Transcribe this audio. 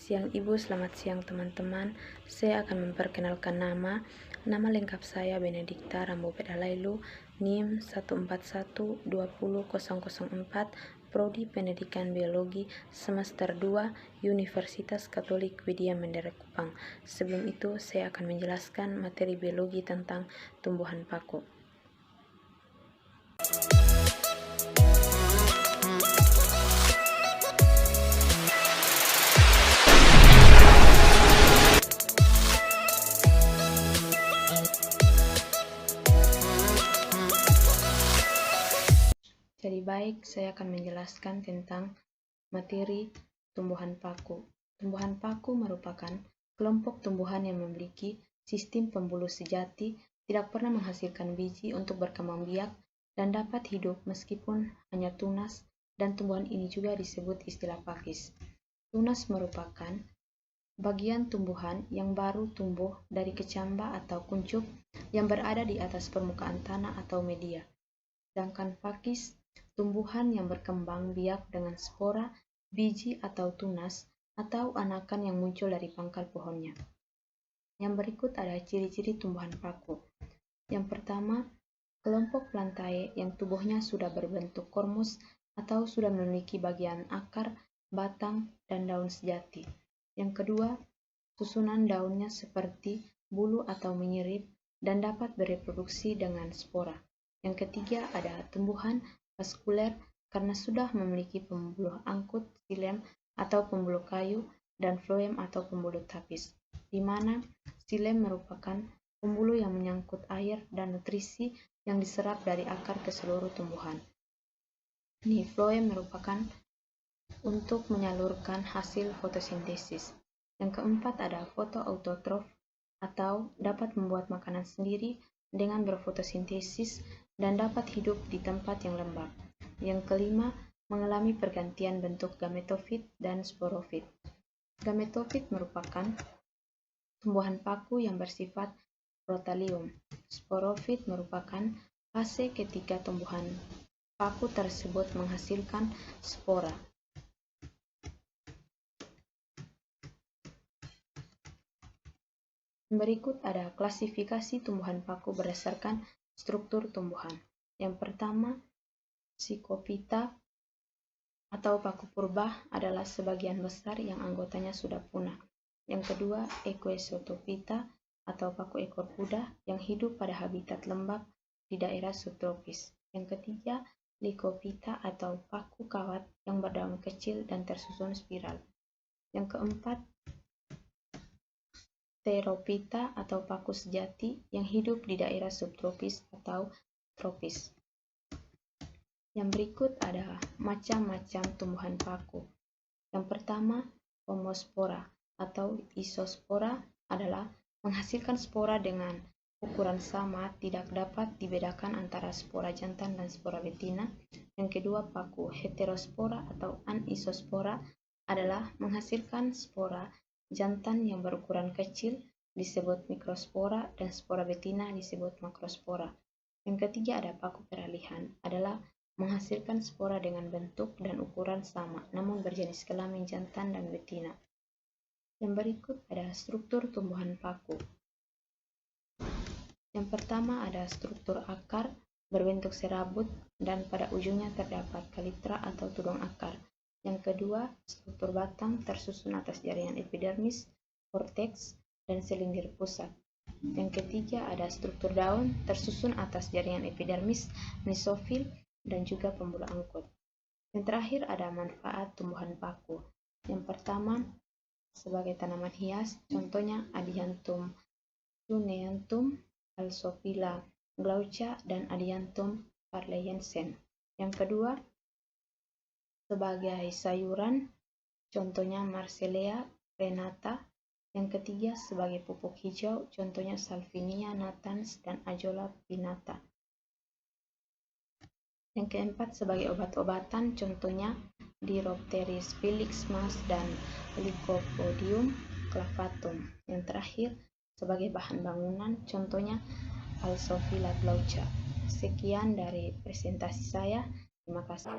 siang Ibu, selamat siang teman-teman. Saya akan memperkenalkan nama lengkap saya Benedikta Rambo Pedalailu, NIM 141200004, Prodi Pendidikan Biologi, semester 2, Universitas Katolik Widya Mandara Kupang. Sebelum itu, saya akan menjelaskan materi biologi tentang tumbuhan paku. Jadi baik, saya akan menjelaskan tentang materi tumbuhan paku. Tumbuhan paku merupakan kelompok tumbuhan yang memiliki sistem pembuluh sejati, tidak pernah menghasilkan biji untuk berkembang biak, dan dapat hidup meskipun hanya tunas, dan tumbuhan ini juga disebut istilah pakis. Tunas merupakan bagian tumbuhan yang baru tumbuh dari kecambah atau kuncup yang berada di atas permukaan tanah atau media. Sedangkan pakis, tumbuhan yang berkembang biak dengan spora, biji atau tunas, atau anakan yang muncul dari pangkal pohonnya. Yang berikut adalah ciri-ciri tumbuhan paku. Yang pertama, kelompok plantae yang tubuhnya sudah berbentuk kormus atau sudah memiliki bagian akar, batang, dan daun sejati. Yang kedua, susunan daunnya seperti bulu atau menyirip dan dapat bereproduksi dengan spora. Yang ketiga ada tumbuhan vaskuler karena sudah memiliki pembuluh angkut, xilem atau pembuluh kayu, dan floem atau pembuluh tapis, di mana xilem merupakan pembuluh yang menyangkut air dan nutrisi yang diserap dari akar ke seluruh tumbuhan. Floem merupakan untuk menyalurkan hasil fotosintesis. Yang keempat ada fotoautotrof atau dapat membuat makanan sendiri dengan berfotosintesis dan dapat hidup di tempat yang lembab. Yang kelima, mengalami pergantian bentuk gametofit dan sporofit. Gametofit merupakan tumbuhan paku yang bersifat protalium. Sporofit merupakan fase ketika tumbuhan paku tersebut menghasilkan spora. Berikut ada klasifikasi tumbuhan paku berdasarkan struktur tumbuhan. Yang pertama, Psychophyta atau paku purba adalah sebagian besar yang anggotanya sudah punah. Yang kedua, Equisotophyta atau paku ekor kuda yang hidup pada habitat lembab di daerah subtropis. Yang ketiga, Lycophyta atau paku kawat yang berdaun kecil dan tersusun spiral. Yang keempat, Pterophyta atau paku sejati yang hidup di daerah subtropis atau tropis. Yang berikut ada macam-macam tumbuhan paku. Yang pertama, homospora atau isospora adalah menghasilkan spora dengan ukuran sama, tidak dapat dibedakan antara spora jantan dan spora betina. Yang kedua, paku heterospora atau anisospora adalah menghasilkan spora jantan yang berukuran kecil disebut mikrospora dan spora betina disebut makrospora. Yang ketiga ada paku peralihan, adalah menghasilkan spora dengan bentuk dan ukuran sama namun berjenis kelamin jantan dan betina. Yang berikut ada struktur tumbuhan paku. Yang pertama ada struktur akar berbentuk serabut dan pada ujungnya terdapat kalitra atau tudung akar. Yang kedua, struktur batang tersusun atas jaringan epidermis, korteks, dan selindir pusat. Yang ketiga ada struktur daun tersusun atas jaringan epidermis, mesofil, dan juga pembuluh angkut. Yang terakhir ada manfaat tumbuhan paku. Yang pertama, sebagai tanaman hias, contohnya Adiantum luneantum, Alsophylla glauca, dan Adiantum parleyensen. Yang kedua, sebagai sayuran, contohnya Marcellea renata. Yang ketiga, sebagai pupuk hijau, contohnya Salvinia natans dan Ajolla pinnata. Yang keempat, sebagai obat-obatan, contohnya Diropteris felix mas dan Lycopodium clavatum. Yang terakhir, sebagai bahan bangunan, contohnya Alsophylla glauca. Sekian dari presentasi saya. Terima kasih.